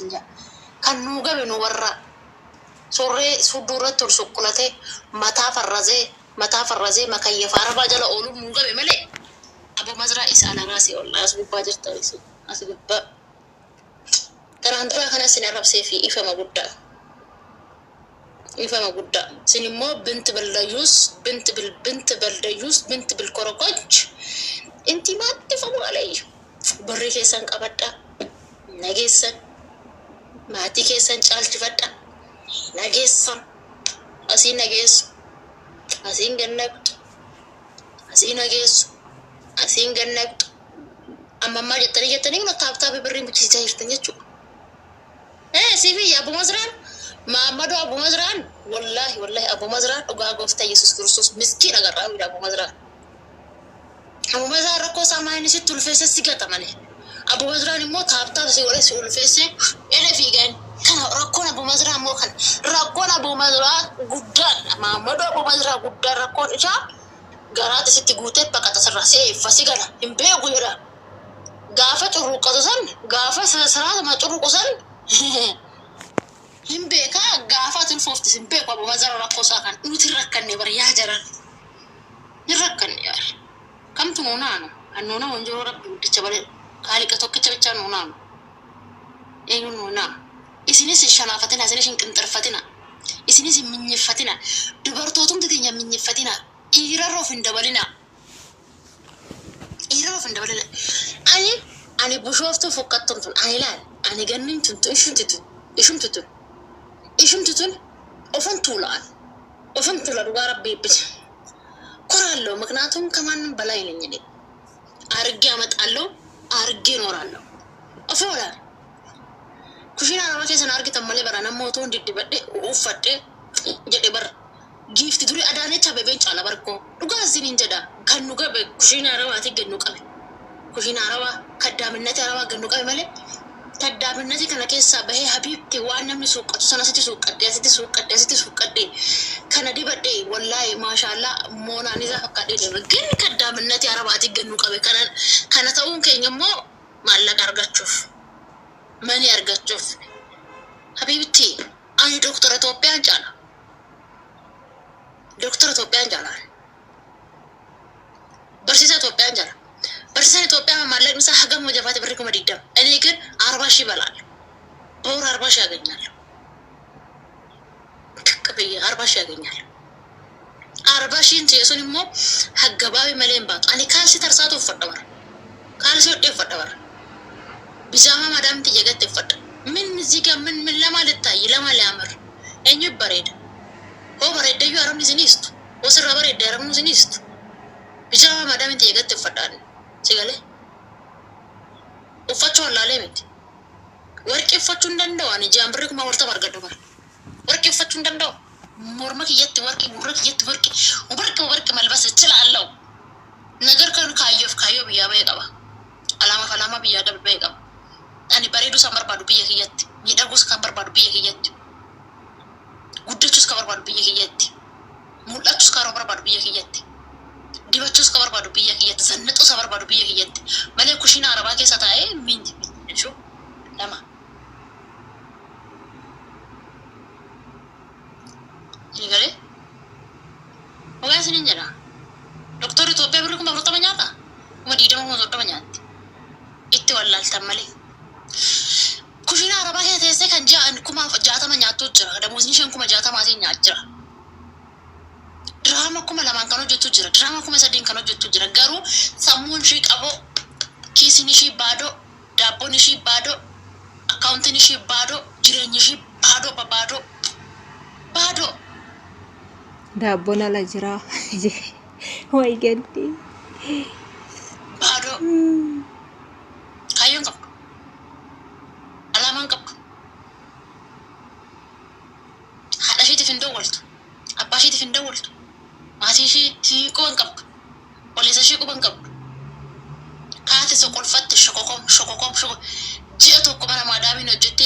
sinja kan nu gabe nu warra sorre sudura tul suqulate mata farraze makayya faraba jala olu nu gabe male Abu Mazra is ala rasi Allah asbubba jirta asbubba tarandra kana sinarab sefi ifama gudda sinimo bint baldayus bint bilkorokoj inti ma tifamu alay barri kesan qabadda nageessan maatii keessan caalchifadha nageessan asii nageessu asiin gannaqxu asiin nageessu asiin gannaqxu amma jettanii una taabtaabe birrii muchisiisaa jirtan jechuudha. Sifi Abu Mazraan Muhammadu Abu Mazraan wallahi Abu Mazraan dhugaa gooftaa Yesuus Kiristoos miskiin agarraa wiidha Abu Mazraan. Abu Mazraan rakkoo saamaayini sitti ulfeesse si gatamane. Abu Mazraan immoo taabtaaf si godhe si ulfeesse ele fiigan kana rakkoon Abu Mazraan immoo kan rakkoon Abu Mazraan guddaan Muhammadu Abu Mazraan guddaan rakkoon isaa garaati sitti guutee baqata sirraa seeffa si gala hin beeku jedha. Gaafa curruqatu san gaafa saraata ma curruqu san hin beeka gaafa tulfoofti hin beeku Abu Mazraan rakkoo isaa kan nuti rakkanne bar yaa jaran hin rakkanne yaa kamtu nuunaanu annuuna wanjoo rabbi guddicha balee Kali tokkicha bicha nuunaan eenyu nuunaa isinis shanaafatina isinis qinxirfatina isinis minyeffatina dubartootumti teenya minyeffatina dhiirarroof hin dabalina ani bushooftu fokkattuun tun ani laal ani gannin tun ishumtutun ofan tuula dhugaa rabbii bicha koraallo ምክንያቱም ከማንም በላይ ነኝ እኔ አርጌ አመጣለሁ arge norallo afola kushina na wake sana arge tamale barana moto ndidibadde uffadde jede bar gift duri adane chabe ben chala barko duga zinin jeda kanu gabe kushina rawati gennu qabe kushina rawa kaddaminati rawa gennu qabe male kaddaminati kana kessa bahe habibti wa namni suqatu sana siti suqadde kana dibadde wallahi mashallah mona niza fakade gen kaddaminati rawati gennu qabe kana ta'un kenyamo mallaq argachuuf mani argachuuf habibti ani doktor Itoophiyaa jala barsiisa Itoophiyaa mallaq isa hagam wajafaati birri kuma diddam እኔ ግን 40 ሺህ በላል በወር 40 ሺህ ያገኛለሁ ከበየ 40 ሺህ ያገኛለሁ 40 ሺህ እንተየሱንሞ ሀገባዊ መሌን ባቱ አኒ ካልሲ ተርሳቱ ፈደበር ካልሲ ወደ ፈደበር ቢጃማ ማዳም ትየገት ፈደ ምን እዚህ ጋር ምን ለማለት ታይ ለማሊያምር እኙ በሬድ ኦቨሬድ ዩ አረም ዚኒስት ወስራ በሬድ አረም ዚኒስት ቢጃማ ማዳም ትየገት ፈዳል ሲገለ ኡፋቸው አላለበት ወርቅ ይፈቹ እንደንደው አኒ ጃምብርክ ማወርታ ባርገደባል ወርቅ ይፈቹ እንደንደው ሞርመክ የት ወርቅ መልበስ ይችላልው ነገር ካዮ ቢያባ ይቀባ አላማ ቢያዳ ይቀባ አኒ በሬዱ ሰመርባዱ ቢየህየት ይደጉስ ከበርባዱ ቢየህየት ጉደቹስ ከበርባዱ ቢየህየት ሙላቹስ ከበርባዱ ቢየህየት ዲበቹስ ከበርባዱ ቢየህየት ዘንጡ ሰበርባዱ ቢየህየት ማለ ኩሽና አረባ ከሰታዬ ምን እሹ ለማ Igale? Oga sininjala. Doktor Itoophiyaa birri kuma furtama nyaata. Kuma diidama kuma soddoma nyaatti. Itti wallaaltan malee. Kushina arabaa keessa teessee kan kuma 60 nyaattu jira. Damoosni isheen kuma 60 nyaat jira. Diraama kuma 2 kan hojjettu jira. Diraama kuma 3 kan hojjettu jira. Garuu sammuun ishee qaboo, kiisiin ishee baadoo, daabboon ishee baadoo, akkaawuntiin ishee baadoo, jireenyi ishee baadoo. Dabbon ala jira. Way gaddi. Baado. Kayon kap. Alaman kap. Hada shi tifin dawaltu. Abba shi tifin dawaltu. Mati shi tikon kap. Polisa shi kuban kap. Kaati so kolfat shokokom. Ji'a tokko mana madami no jette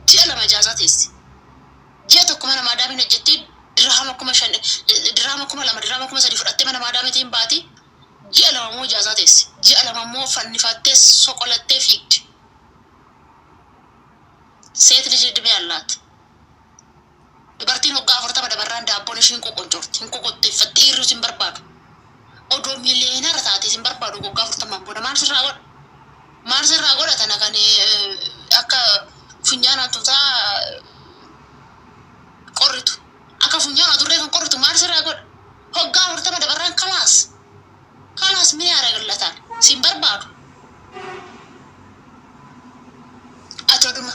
ji'a lama jazatis. Ji'a tokko mana madami no jette drama kuma 3 sadi fudhatte mana maadameetiin baati ji'a lama moo jaazates ji'a lama moo fannifatte soqolatte fiigdi ሴት ልጅ እድሜ ያላት dubartiin hoggaa 40 dabarraan daabboon ishiin qoqoncoorti hin qoqotte fattiirru sin barbaadu odoo miiliyoonara taate sin barbaadu hoggaa 40 booda maal sirraa godha tana kan akka funyaana tuutaa qorritu akka funyaana turree kan qorritu maal sirraa godha hoggaa 40 dabarraan kalaas mee aragallataan sin barbaadu atoduma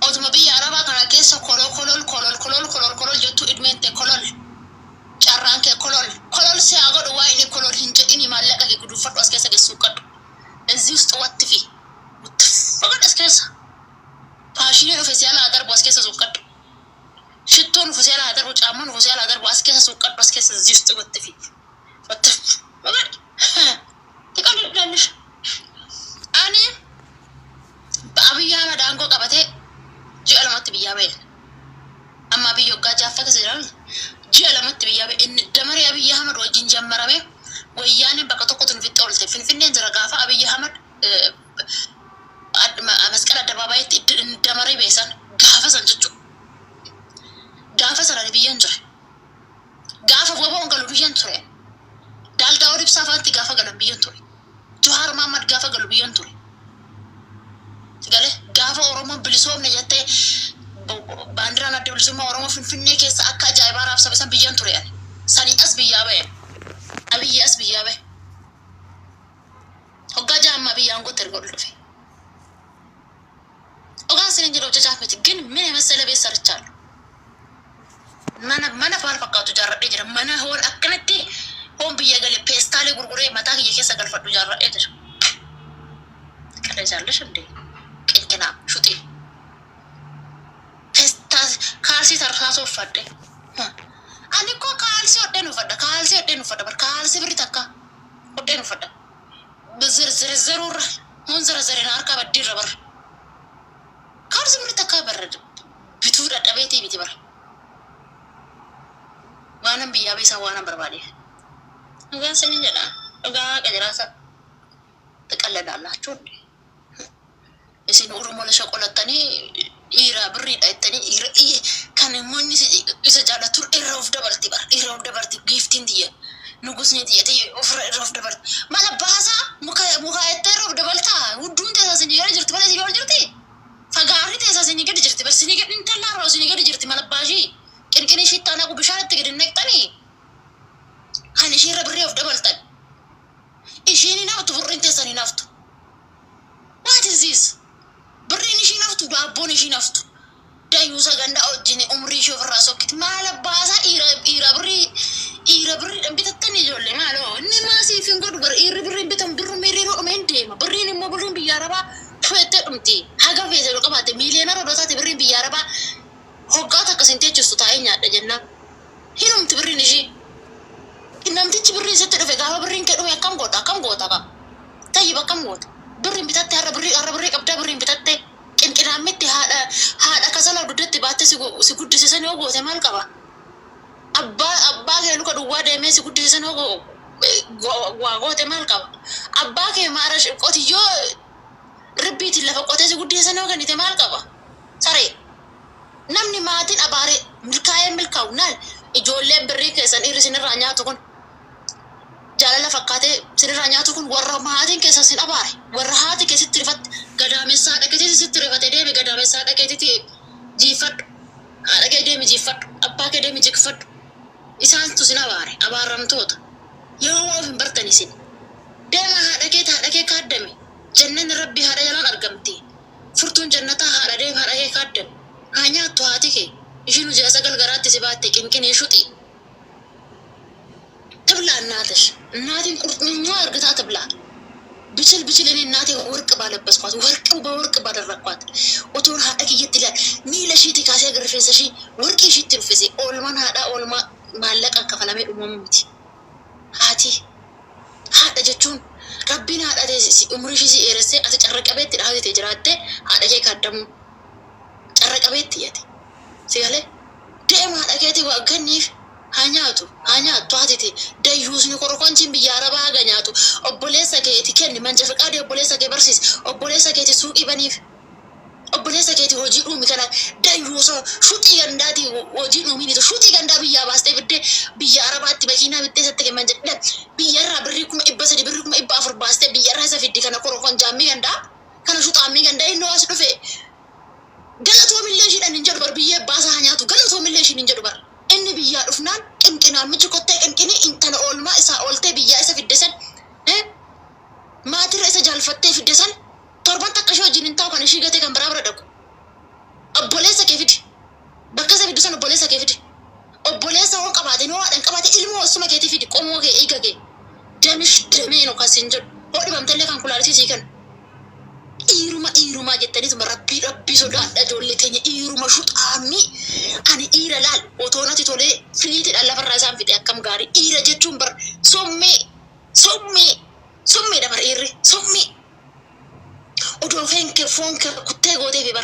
oduma biyya arabaa kana keessa kolol jettu idmente kolol carraan kee kolol si agodhu waa inni kolol hin jedhini maallaqa kee guduufadhu as keessa geessuu qadhu እዚህ ውስጥ ወጥፊ ወገድ as keessa faashinii dhufe si ala darbu as keessa suuqqadhu shittoon dhufe si ala darbu caammaan dhufe si ala darbu as keessa suuqqadhu as keessa እዚህ ውስጥ ወጥፊ ወገድ ትቀልዳለሽ አኔ በአብይ አህመድ አንጎ ቀበቴ ji'a lamatti biyyaa ba'e amma biyya waggaa jaaffaa keessa jiran ji'a lamatti biyyaa ba'e inni damaree Abiyyi Ahmad wajjin jammarame wayyaaniin bakka tokkotti nufitti oolte Finfinneen jira gaafa Abiyyi Ahmad masqala addabaabayitti damaree beesan gaafa san jechuudha gaafa sana biyyan ture gaafa boboon galu biyyan ture daaldaa odii ibsaa faanti gaafa galan biyyan ture Jawaar Mohammad gaafa galu biyyan ture gale gaafa Oromoo bilisoomne jettee baandiraan adda bilisummaa Oromoo Finfinnee keessa akka ajaa'ibaa raabsame san biyyan ture ani sanii as biyyaa ba'e Abiyyi as biyyaa ba'e hoggaa jaammaa biyyaan gotte erga dhufe ogaan sinin jedhu hojjechaa miti ግን ምን የመሰለ ቤት ሰርቻለሁ mana faal fakkaatu jaarradhee jira mana hoon akkanatti hoon biyya gale peestaalee gurguree mataa kiyya keessa galfadhu jaarradhee jira qaleessaallee shundee qinqinaa shuxii peestaas kaalsii tarsaasoo uffadhe ani koo kaalsii hodheen uffadha bar kaalsii birri takka hodheen uffadha zirziruurra hoon zirzireen harkaa baddiirra bar kaalsii birri takka barra bituu dadhabeetii biti bara waanan biyyaa beesaa waanan barbaadeef dhugaan sanii jedha dhugaa qajaraasa xiqqalladaallaachuu isin Oromoo lasha qolattanii dhiira birriidha jettanii dhiira kan immoonni isa jaallatu irra of dabarti giiftiin tiyya nugusni tiyyati irra of dabarti mala baasaa muka jettee irra of dabaltaa hudduun teessaa sinii gadi jirti mala sinii ol jirti fagaarri teessaa sinii gadi jirti bar sinii gadi intallaarraa sinii gadi jirti mala baashii qinqinii shittaanaa ku bishaanitti gadi neqxanii kan ishiirra birrii of dabaltan ishiin hinaftu birriin teessan hinaftu what is this birriin ishii naftu daabboon ishii naftu dayyuusa gandaa wajjin umrii ishii ofirraa sokkiti maala baasaa dhiira birrii bitattanii ijoollee maaloo inni maasiif hin godhu bara dhiirri birriin bitan birruun miiriiroo dhume hin deema birriin immoo birriin biyya arabaa feettee dhumti haga feesee dho qabaate miiliyoonara dootaati birriin biyya arabaa hoggaa takka sin teechistu taa'ee nyaadha jennaan hinumti birriin ishii namtichi birriin sitti dhufe gaafa birriin kee dhume akkam goota qaba tayyib akkam goota birriin bitatte har'a birrii qabdaa birriin bitatte qinqinaammitti haadha kasala duddatti baatte si guddisisan yoo goote maal qaba abbaa kee luka duwwaa deemee si guddisisan yoo goote maal qaba abbaa kee maara qotiyyoo ribbiitiin lafa qotee si guddisisan yoo kennite maal qaba saree namni maatiin abaaree milkaa'ee milkaa'u naal ijoolleen birrii keessan dhiirri sinirraa nyaatu kun jaalala fakkaatee sinirraa nyaatu kun warra maatiin keessan sin abaare warra haati keessatti rifatte gadaamessaa dhaqeetii sitti rifate deemi gadaamessaa dhaqeetii jiifadhu haadha kee deemi jiifadhu abbaa kee deemi jikfadhu isaantu sin abaare abaaramtoota yoo of hin bartani sin deema haadha kee kaaddame jannanni rabbii haadha jalaan argamti furtuun jannataa haadha deem haadha kee kaaddame haa nyaattu haati kee ishiin hojii sagal garaatti si baatte qinqinii shuxii ትብላ እናትሽ እናቴን ቁርጥምኛ እርግታ ትብላ ብችል እኔ እናቴ ወርቅ ባለበስኳት በወርቅ ባደረኳት ኦቶን ሀደክ ይትላል ሚለሽቲ ካሴ ግርፌሰሺ ወርቂ ሽት ልፍሴ ኦልማን ሀዳ ኦልማ ማለቃ ከፈለሜ ዱሞምቲ ሀዳ ጀቹን ረቢን ሀዳ ኡምሪሺ ሲኤረሴ አተጨረቀቤት ዳህቴ ጅራቴ ሀዳኬ ካደሙ ጨረቀቤት ይያቴ ሲያለ ደም ሀዳኬቲ ዋገኒፍ hanyatu atiti dayyusni korokonchiin biyya arabaa haganyatu obboleessa keeti kenni manja fiqaadii obboleessa kee barsiis obboleessa keeti suuqii baniif obboleessa keeti hojii dhuumi kana dayyuuso shuxii gandaati hojii dhuumiinitu shuxii gandaa biyyaa baastee fiddee biyya arabaatti makiinaa bittee isatti kennan jedhan biyyarraa birrii 300 birrii 400 baastee biyyarraa isa fiddi kana korokon jaammii gandaa kana shuxaammii gandaa inni as dhufe galatoomillee ishiidhaan hin jedhu bar biyyee baasaa nyaatu galatoomillee ishiin hin jedhu bar inni biyyaa dhufnaan qinqinaan michi kottee qinqinii intala oolmaa isaa ooltee biyyaa isa fidde san maatirra isa jaalfattee fidde san torban takka ishee wajjin hin taa'u kan ishii gatee kan biraa bira dhaqu. Obboleessa kee fidi. Bakka isa fiddu san obboleessa kee fidi. Obboleessa waan qabaate noo haadhaan qabaate ilmoo osuma keetii fidi qomoo kee eega kee. Damish damee nu kasin jedhu. Hoo dhibamtellee kan kulaalisii kan. Dhiiruma jettaniituma rabbii sodaadha ijoollee keenya dhiiruma shuxaamii. Ani dhiira laal otoo natti tolee filiitiidhaan lafarraa isaan fide akkam gaarii. Dhiira jechuun bar sommeedha bar dhiirri sommee. Odoo foon kee kuttee gootee fi bar